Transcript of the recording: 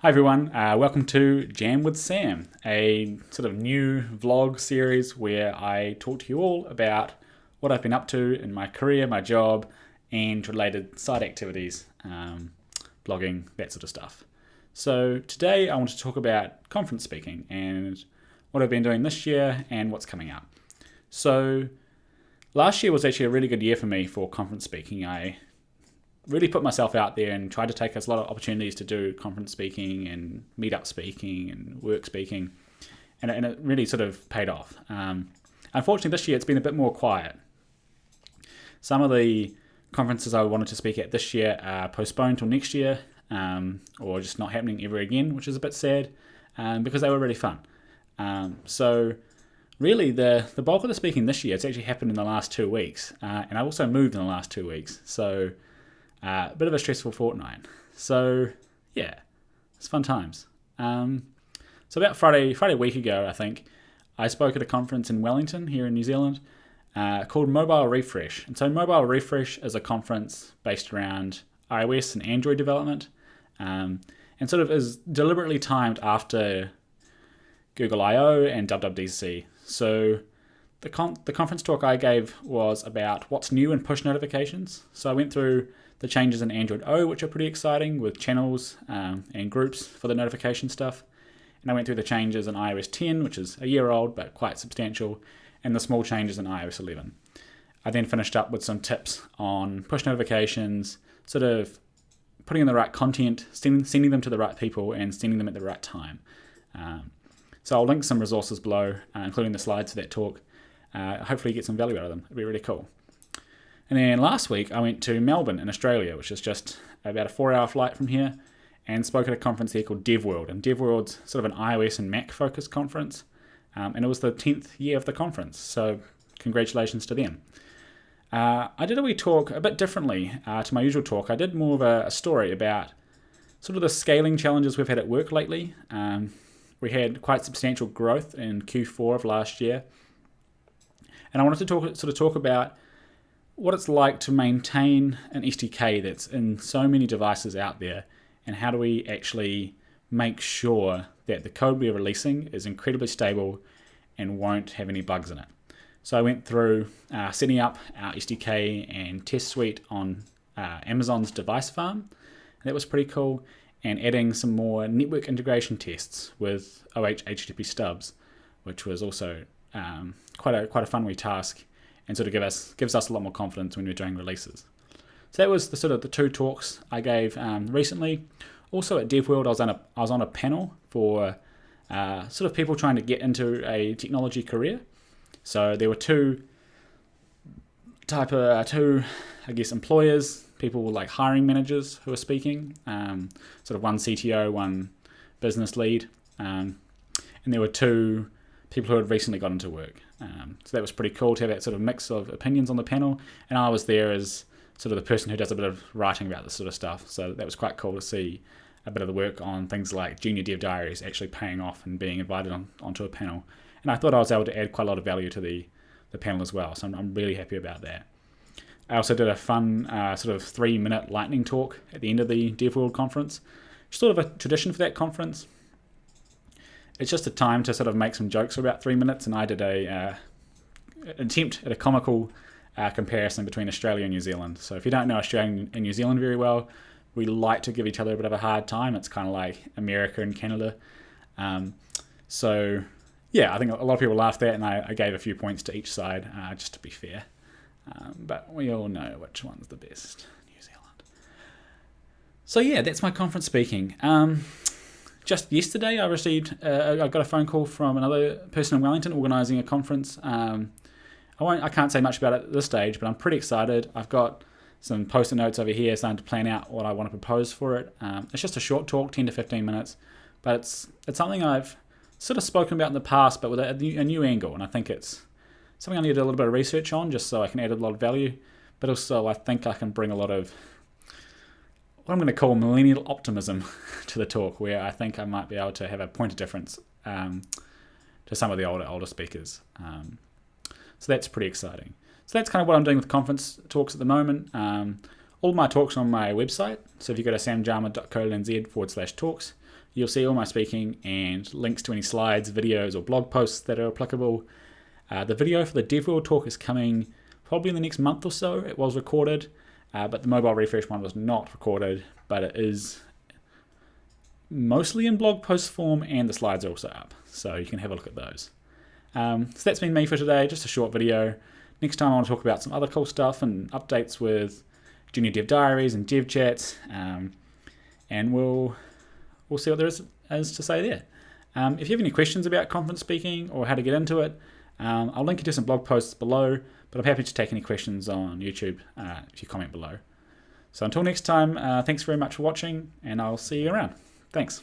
Hi everyone, welcome to Jam with Sam, a sort of new vlog series where I talk to you all about what I've been up to in my career, my job, and related side activities, blogging, that sort of stuff. So today I want to talk about conference speaking and what I've been doing this year and what's coming up. So last year was actually a really good year for me for conference speaking. I really put myself out there and tried to take us a lot of opportunities to do conference speaking and meetup speaking and work speaking, and it really sort of paid off. Unfortunately, this year it's been a bit more quiet. Some of the conferences I wanted to speak at this year are postponed till next year, or just not happening ever again, which is a bit sad, because they were really fun. So really, the bulk of the speaking this year, it's actually happened in the last 2 weeks, and I also moved in the last 2 weeks, so a bit of a stressful fortnight. So yeah, it's fun times. So about Friday a week ago, I think, I spoke at a conference in Wellington here in New Zealand called Mobile Refresh. And so Mobile Refresh is a conference based around iOS and Android development, and sort of is deliberately timed after Google I/O and WWDC. So the conference talk I gave was about what's new in push notifications. So I went through the changes in Android O, which are pretty exciting, with channels and groups for the notification stuff. And I went through the changes in iOS 10, which is a year old but quite substantial, and the small changes in iOS 11. I then finished up with some tips on push notifications, sort of putting in the right content, sending them to the right people, and sending them at the right time. So I'll link some resources below, including the slides for that talk. Hopefully you get some value out of them. It'd be really cool. And then last week I went to Melbourne in Australia, which is just about a 4-hour flight from here, and spoke at a conference there called Dev World. And Dev World's sort of an iOS and Mac focused conference, and it was the 10th year of the conference, so congratulations to them. I did a wee talk a bit differently to my usual talk. I did more of a story about sort of the scaling challenges we've had at work lately. We had quite substantial growth in Q4 of last year, and I wanted to talk about what it's like to maintain an SDK that's in so many devices out there, and how do we actually make sure that the code we're releasing is incredibly stable and won't have any bugs in it. So I went through setting up our SDK and test suite on Amazon's device farm, and that was pretty cool, and adding some more network integration tests with OH HTTP stubs, which was also quite a fun wee task, and sort of gives us a lot more confidence when we're doing releases. So that was the two talks I gave recently. Also at Dev World, I was on a panel for sort of people trying to get into a technology career. So there were two employers, people like hiring managers who were speaking, sort of one CTO, one business lead, and there were two people who had recently got into work. So that was pretty cool to have that sort of mix of opinions on the panel, and I was there as sort of the person who does a bit of writing about this sort of stuff, so that was quite cool to see a bit of the work on things like junior Dev Diaries actually paying off and being invited onto a panel. And I thought I was able to add quite a lot of value to the panel as well, so I'm really happy about that. I also did a fun sort of 3-minute lightning talk at the end of the Dev World conference. Sort of a tradition for that conference. It's just a time to sort of make some jokes for about 3 minutes, and I did an attempt at a comical comparison between Australia and New Zealand. So if you don't know Australia and New Zealand very well, we like to give each other a bit of a hard time. It's kind of like America and Canada. So yeah, I think a lot of people laughed at that, and I gave a few points to each side, just to be fair. But we all know which one's the best. New Zealand. So yeah, that's my conference speaking. Just yesterday, I got a phone call from another person in Wellington organising a conference. I can't say much about it at this stage, but I'm pretty excited. I've got some post-it notes over here starting to plan out what I want to propose for it. It's just a short talk, 10 to 15 minutes, but it's something I've sort of spoken about in the past, but with a new angle, and I think it's something I need to do a little bit of research on just so I can add a lot of value, but also I think I can bring a lot of what I'm going to call millennial optimism to the talk, where I think I might be able to have a point of difference to some of the older speakers. So that's pretty exciting. So that's kind of what I'm doing with conference talks at the moment. All my talks are on my website, so if you go to samjarman.co.nz/talks, you'll see all my speaking and links to any slides, videos, or blog posts that are applicable. The video for the DevWorld talk is coming probably in the next month or so. It was recorded, but the mobile refresh one was not recorded, but it is mostly in blog post form and the slides are also up, so you can have a look at those. So that's been me for today, just a short video. Next time I want to talk about some other cool stuff and updates with Junior Dev Diaries and Dev Chats, and we'll see what there is to say there. If you have any questions about conference speaking or how to get into it, I'll link you to some blog posts below, but I'm happy to take any questions on YouTube if you comment below. So until next time, thanks very much for watching, and I'll see you around. Thanks.